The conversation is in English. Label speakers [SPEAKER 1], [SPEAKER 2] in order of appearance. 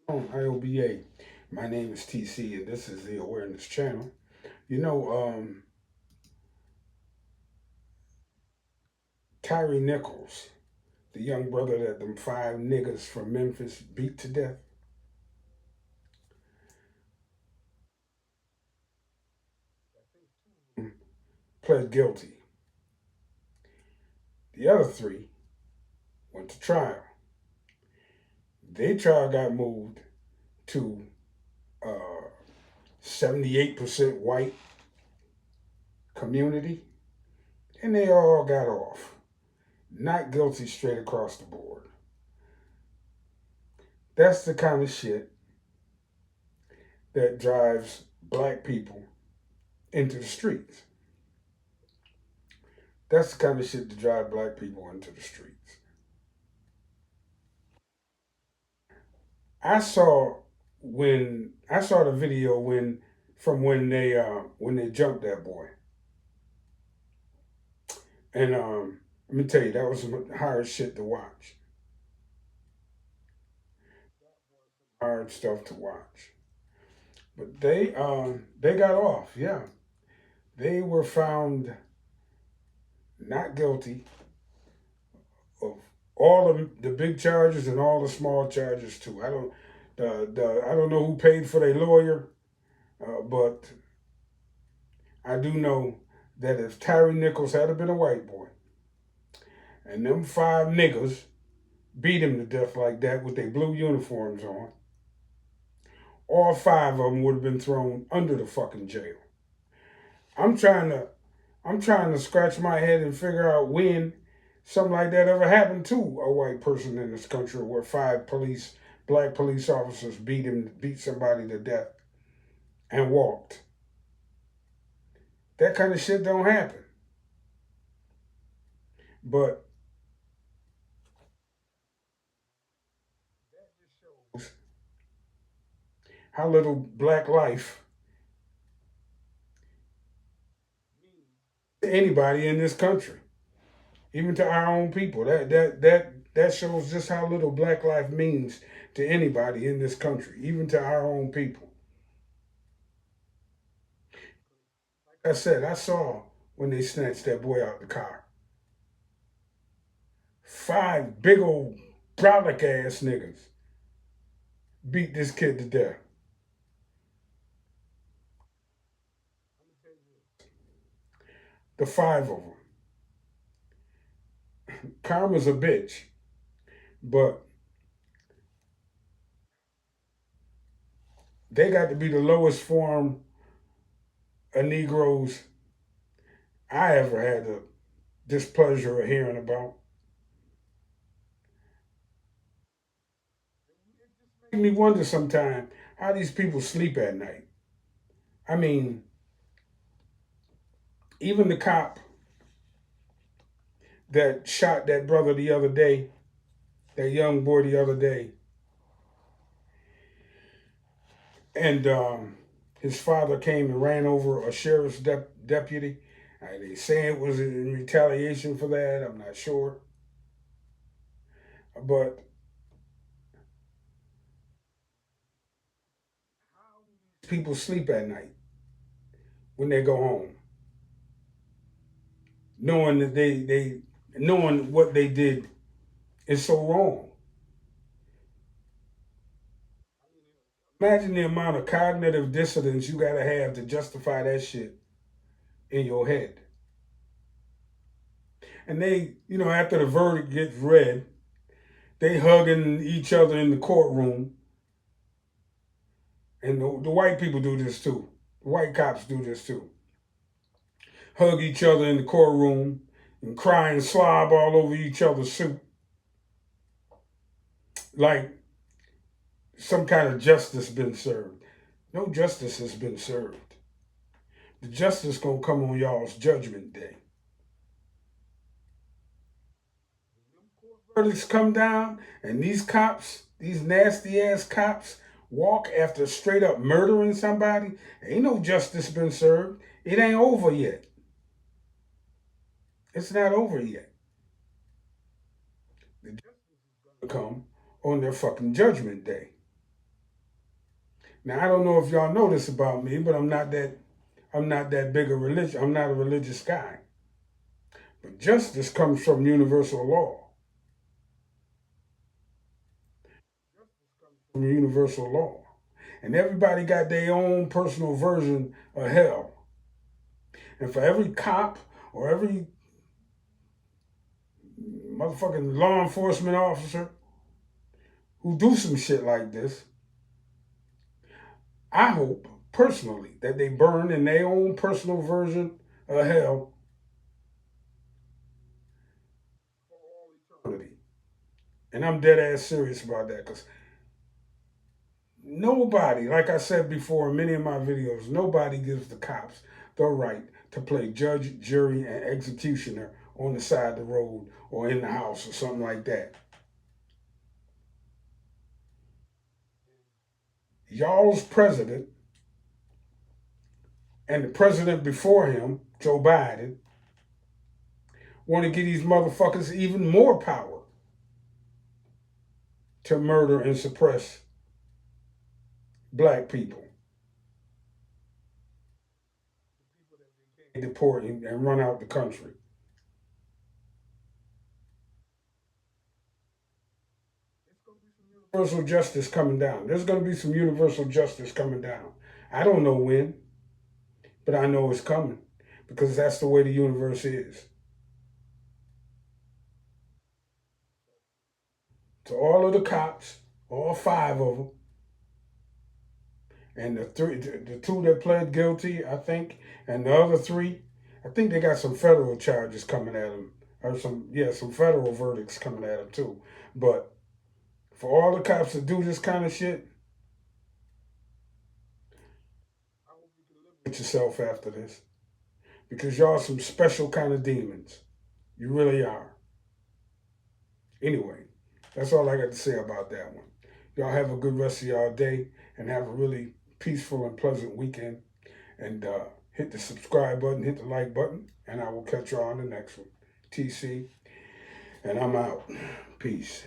[SPEAKER 1] On IOBA. My name is TC, and this is the Awareness Channel. You know, Tyre Nichols, the young brother that them five niggas from Memphis beat to death, pled guilty. The other three went to trial. Their trial got moved to 78% white community, and they all got off. Not guilty straight across the board. That's the kind of shit that drives black people into the streets. That's the kind of shit to drive black people into the streets. I saw I saw the video from when they jumped that boy, and let me tell you that was some hard shit to watch, hard stuff to watch. But they got off. Yeah, they were found not guilty of all of the big charges and all the small charges too. I don't know who paid for their lawyer, but I do know that if Tyre Nichols had been a white boy and them five niggas beat him to death like that with their blue uniforms on, all five of them would have been thrown under the fucking jail. I'm trying to I'm trying to scratch my head and figure out when something like that ever happened to a white person in this country where black police officers beat somebody to death and walked. That kind of shit don't happen. But how little black life to anybody in this country, even to our own people. That shows just how little black life means to anybody in this country, even to our own people. Like I said, I saw when they snatched that boy out the car. Five big old brolic ass niggas beat this kid to death. The five of them. Karma's a bitch, but they got to be the lowest form of Negroes I ever had the displeasure of hearing about. It make me wonder sometimes how these people sleep at night. I mean, even the cop that shot that brother the other day, that young boy the other day, and his father came and ran over a sheriff's deputy. They say it was in retaliation for that. I'm not sure, but people sleep at night when they go home, knowing that they knowing what they did is so wrong. Imagine the amount of cognitive dissonance you gotta have to justify that shit in your head. And after the verdict gets read, they hugging each other in the courtroom. And the white people do this too. The white cops do this too. Hug each other in the courtroom and cry and slob all over each other's suit. Like some kind of justice been served. No justice has been served. The justice gonna come on y'all's judgment day. Verdicts come down, and these nasty ass cops, walk after straight up murdering somebody. Ain't no justice been served. It ain't over yet. It's not over yet. The justice is gonna come on their fucking judgment day. Now I don't know if y'all know this about me, but I'm not that big a religion. I'm not a religious guy. But justice comes from universal law. From universal law. And everybody got their own personal version of hell. And for every cop or every motherfucking law enforcement officer who do some shit like this, I hope personally that they burn in their own personal version of hell for eternity. And I'm dead ass serious about that because nobody, like I said before in many of my videos, nobody gives the cops the right to play judge, jury, and executioner on the side of the road or in the house or something like that. Y'all's president and the president before him, Joe Biden, want to give these motherfuckers even more power to murder and suppress black people, deport and run out the country. Universal justice coming down. There's going to be some universal justice coming down. I don't know when, but I know it's coming because that's the way the universe is. To all of the cops, all five of them, and the two that pled guilty, I think, and the other three, I think they got some federal charges coming at them, or some federal verdicts coming at them too. But for all the cops that do this kind of shit, get yourself after this because y'all some special kind of demons. You really are. Anyway, that's all I got to say about that one. Y'all have a good rest of y'all day and have a really peaceful and pleasant weekend. And hit the subscribe button, hit the like button, and I will catch y'all on the next one. TC, and I'm out. Peace.